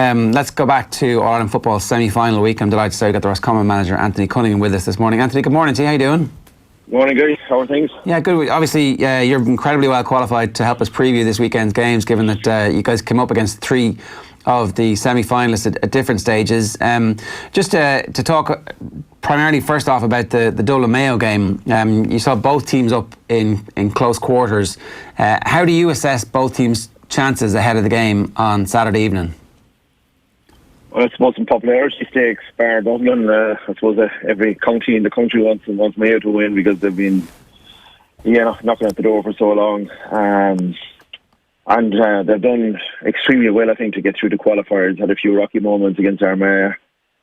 Let's go back to All-Ireland football semi-final week. I'm delighted to say we've got the Roscommon manager Anthony Cunningham with us this morning. Anthony, good morning to you. How you doing? Morning, guys. How are things? Yeah, good. Obviously, you're incredibly well qualified to help us preview this weekend's games, given that you guys came up against three of the semi-finalists at different stages. Just to talk primarily first off about the Dublin Mayo game, you saw both teams up in close quarters. How do you assess both teams' chances ahead of the game on Saturday evening? Well, I suppose some popularity stakes, bar Dublin. I suppose every county in the country wants Mayo to win because they've been, knocking at the door for so long. And they've done extremely well, I think, to get through the qualifiers. Had a few rocky moments against Armagh,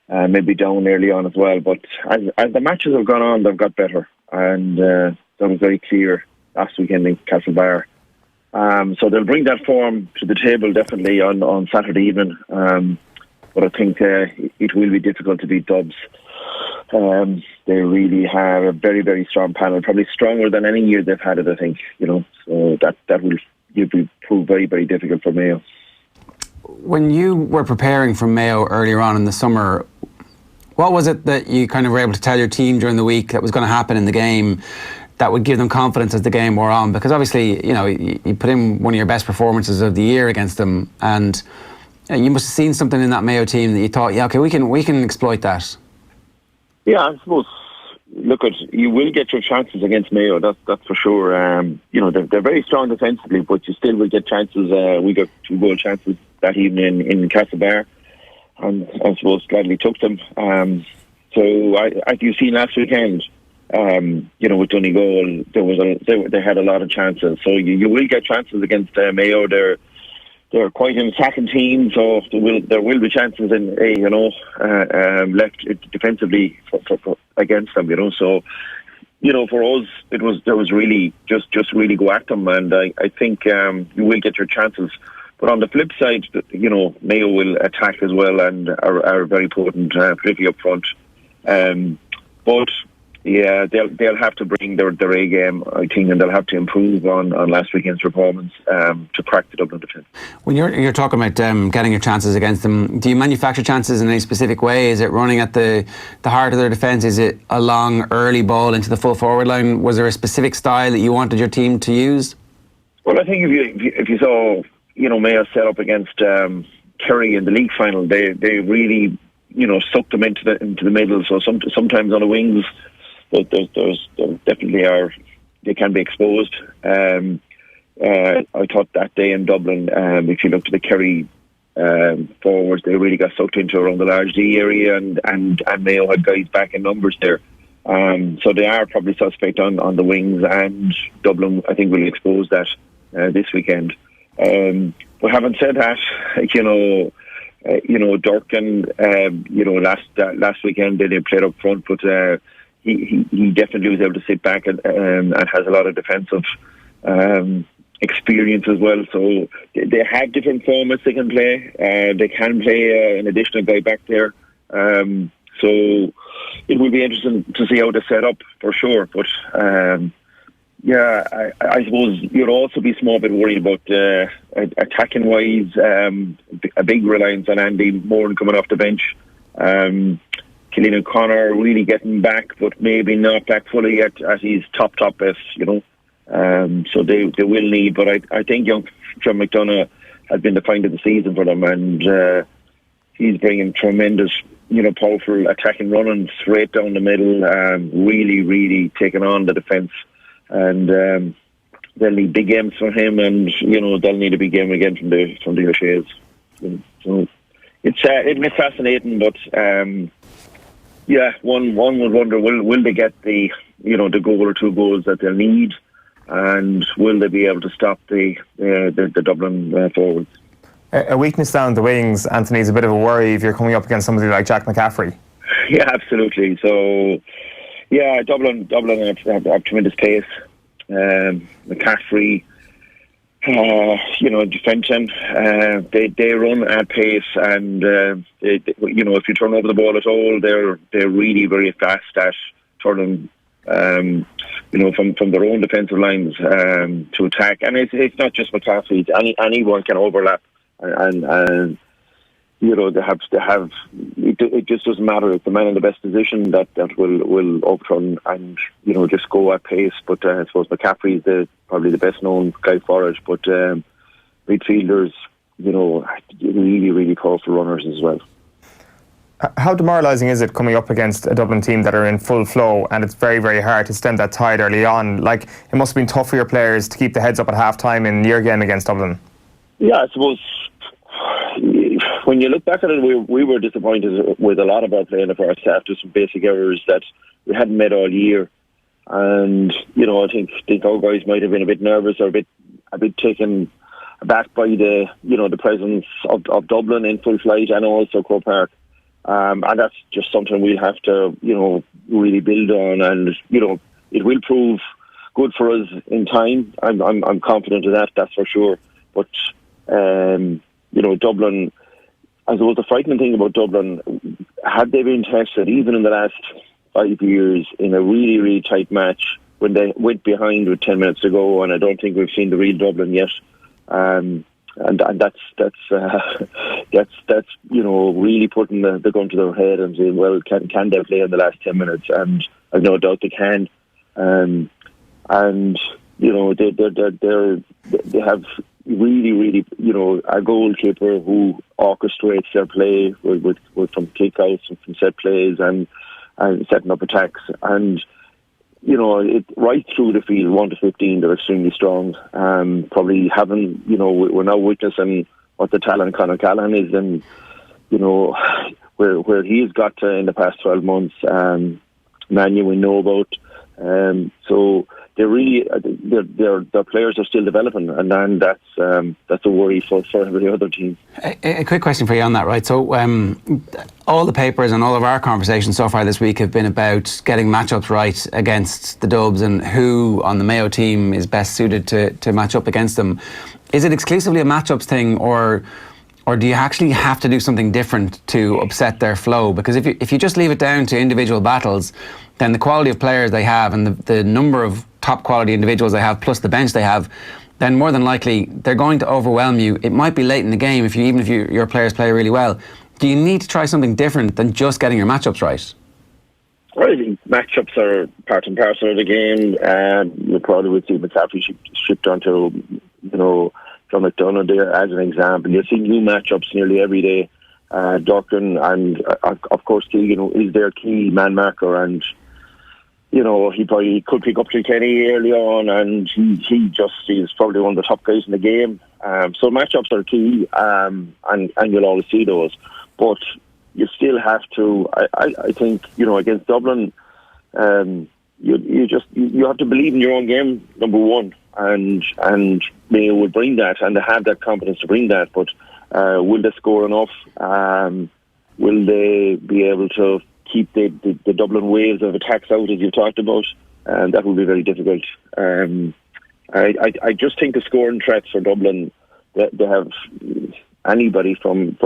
maybe down early on as well. But as the matches have gone on, they've got better. And that was very clear last weekend in Castlebar. So they'll bring that form to the table definitely on Saturday evening. But I think it will be difficult to beat Dubs. They really have a very, very strong panel, probably stronger than any year they've had it, I think. So that will prove very, very difficult for Mayo. When you were preparing for Mayo earlier on in the summer, what was it that you kind of were able to tell your team during the week that was going to happen in the game that would give them confidence as the game wore on? Because obviously, you put in one of your best performances of the year against them, and you must have seen something in that Mayo team that you thought, we can exploit that. Yeah, I suppose. Look, you will get your chances against Mayo. That's for sure. They're very strong defensively, but you still will get chances. We got 2 goal chances that evening in Castlebar, and I suppose gladly took them. So as you've seen last weekend, with Donegal, they had a lot of chances. So you will get chances against Mayo. They're quite an attacking team, so there will be chances left defensively for against them. So for us, there was really just really go at them, and I think you will get your chances. But on the flip side, Mayo will attack as well and are very potent, particularly up front. But yeah, they'll have to bring their A game, I think, and they'll have to improve on last weekend's performance to crack the Dublin defence. When you're talking about getting your chances against them, do you manufacture chances in any specific way? Is it running at the heart of their defence? Is it a long early ball into the full forward line? Was there a specific style that you wanted your team to use? Well, I think if you saw Mayo set up against Kerry in the league final, they really sucked them into the middle. So sometimes on the wings, there definitely they can be exposed. I thought that day in Dublin, if you looked at the Kerry forwards, they really got sucked into around the large D area, and Mayo had guys back in numbers there. So they are probably suspect on the wings, and Dublin, I think, will expose that this weekend. But having said that, Durkin, last weekend they played up front, but he definitely was able to sit back and has a lot of defensive experience as well. So they have different formats they can play. They can play an additional guy back there. So it will be interesting to see how they set up for sure. But I suppose you'd also be small bit worried about attacking wise. A big reliance on Andy Moran coming off the bench. Killian O'Connor really getting back, but maybe not back fully at his top best, So they will need, but I think young John McDonough has been the find of the season for them, and he's bringing tremendous, powerful attacking running straight down the middle, really, really taking on the defence, and they'll need big games from him, and they'll need a big game again from the O'Sheas. So it'll be fascinating, but. One would wonder, will they get the goal or 2 goals that they'll need, and will they be able to stop the Dublin forwards? A weakness down the wings, Anthony, is a bit of a worry if you're coming up against somebody like Jack McCaffrey. Yeah, absolutely. So, Dublin have tremendous pace. McCaffrey, defension, they run at pace, and if you turn over the ball at all, they're really very fast at turning, from their own defensive lines to attack. And it's not just McCaffrey; anyone can overlap, and they have. It just doesn't matter. It's the man in the best position that will overturn and just go at pace. But I suppose McCaffrey is probably the best known guy for it. But midfielders, really, really powerful runners as well. How demoralising is it coming up against a Dublin team that are in full flow, and it's very, very hard to stem that tide early on? Like, it must have been tough for your players to keep the heads up at half-time in your game against Dublin. Yeah, I suppose when you look back at it, we were disappointed with a lot of our play in the first half. Just some basic errors that we hadn't made all year, and I think our guys might have been a bit nervous or a bit taken aback by the presence of Dublin in full flight and also Croke Park. And that's just something we'll have to, really build on, and it will prove good for us in time. I'm confident of that. That's for sure. But Dublin, I suppose the frightening thing about Dublin, had they been tested even in the last 5 years in a really, really tight match when they went behind with 10 minutes to go, and I don't think we've seen the real Dublin yet. And that's really putting the gun to their head and saying, well, can they play in the last 10 minutes? And I've no doubt they can. And they have really, really, a goalkeeper who orchestrates their play with from kickouts and from set plays and setting up attacks. And right through the field, 1 to 15, they're extremely strong. Probably haven't, we're now witnessing what the talent Conor Callahan is, and where he's got to in the past 12 months. Mayo we know about. So they're really their players are still developing, and then that's a worry for every other team. A quick question for you on that, right? So all the papers and all of our conversations so far this week have been about getting matchups right against the Dubs and who on the Mayo team is best suited to match up against them. Is it exclusively a matchups thing, or do you actually have to do something different to upset their flow? Because if you just leave it down to individual battles, then the quality of players they have and the number of top quality individuals they have plus the bench they have, then more than likely they're going to overwhelm you. It might be late in the game even if your players play really well. Do you need to try something different than just getting your matchups right? Well, I think matchups are part and parcel of the game. You probably would see McCaffrey shipped onto, John McDonough there as an example. You see new matchups nearly every day. Durkin and, of course, Keegan is their key man marker, and he probably could pick up Kilkenny early on, and he's probably one of the top guys in the game. So matchups are key, and you'll always see those. But you still have to, I think, against Dublin, you have to believe in your own game, number one, and Mayo will bring that, and they have that confidence to bring that. But will they score enough? Will they be able to keep the Dublin waves of attacks out, as you've talked about? And that will be very difficult. I just think the scoring threats for Dublin, they have anybody from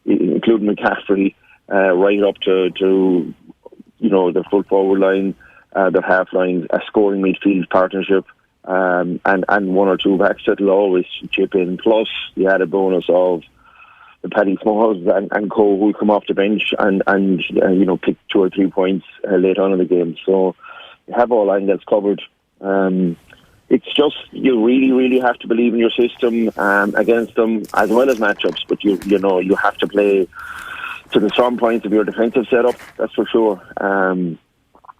including McCaffrey, right up to the full forward line, the half line, a scoring midfield partnership, and one or two backs that'll always chip in. Plus the added bonus of the Paddy Smalls and co, who come off the bench and pick 2 or 3 points late on in the game. So you have all angles covered. It's just you really, really have to believe in your system against them, as well as matchups. But you have to play to the strong points of your defensive setup. That's for sure.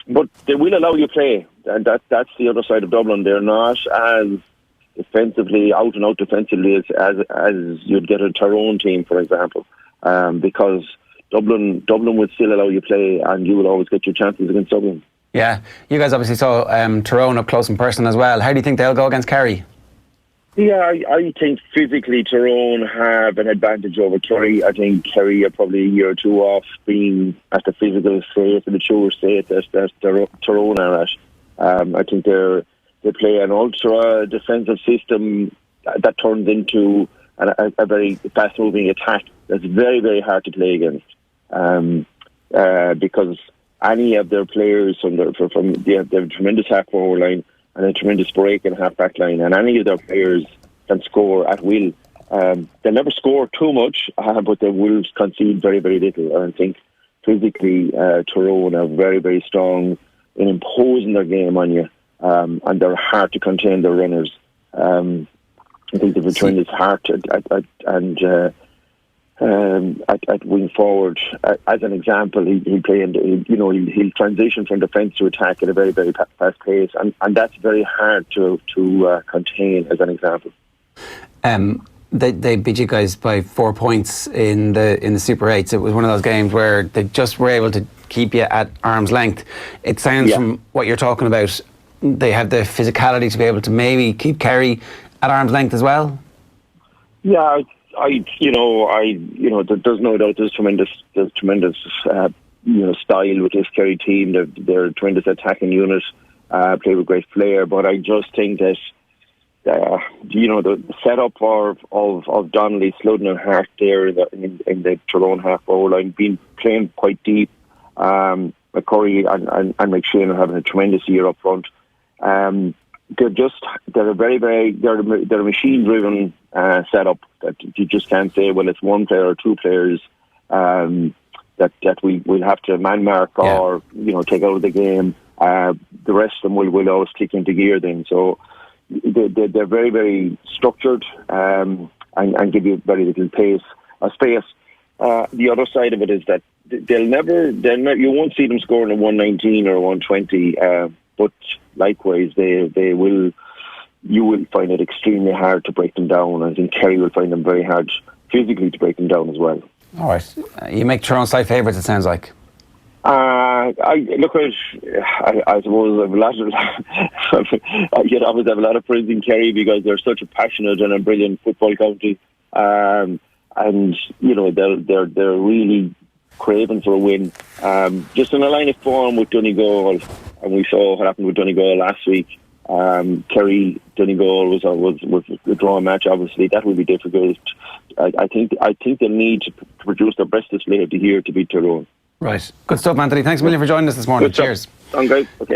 But they will allow you play, and that's the other side of Dublin. They're not as defensively, out and out defensively as you'd get a Tyrone team, for example, because Dublin would still allow you play, and you will always get your chances against Dublin. Yeah, you guys obviously saw Tyrone up close in person as well. How do you think they'll go against Kerry? Yeah, I think physically Tyrone have an advantage over Kerry. I think Kerry are probably a year or two off being at the physical state and the mature state that Tyrone are at. I think they play an ultra defensive system that turns into a very fast-moving attack that's very, very hard to play against, because any of their players they have a tremendous half-forward line and a tremendous break and half-back line, and any of their players can score at will. they'll never score too much, but they will concede very, very little. And I think physically, Tyrone are very, very strong in imposing their game on you, and they're hard to contain their runners. I think they've returned his heart at wing forward. As an example, he'll transition from defence to attack at a very, very fast pace, and that's very hard to contain. As an example, they beat you guys by 4 points in the Super 8s. It was one of those games where they just were able to keep you at arm's length. It sounds from what you're talking about, they have the physicality to be able to maybe keep Kerry at arm's length as well. Yeah, there's no doubt there's tremendous style with this Kerry team. They're a tremendous attacking unit, play with great flair. But I just think that the setup of Donnelly, Sludden and Hart there in the Tyrone half forward line, been playing quite deep. McCurry and McShane are having a tremendous year up front. They're a machine driven setup that you just can't say, well, it's one player or two players that we'll have to man mark or take out of the game. The rest of them will always kick into gear then. So they're very, very structured and give you very little space. The other side of it is that you won't see them scoring a 119 or a 120, but likewise you will find it extremely hard to break them down. I think Kerry will find them very hard physically to break them down as well. All right, you make Tyrone side favourites, it sounds like. I suppose I have a lot of friends in Kerry because they're such a passionate and a brilliant football county, and they're really craving for a win. Just in a line of form with Donegal, and we saw what happened with Donegal last week. Kerry Donegal was a draw match. Obviously, that will be difficult. I think they need to produce their best display of the year to beat Tyrone. Right. Good stuff, Anthony. Thanks a million for joining us this morning. Cheers. I'm great. Okay.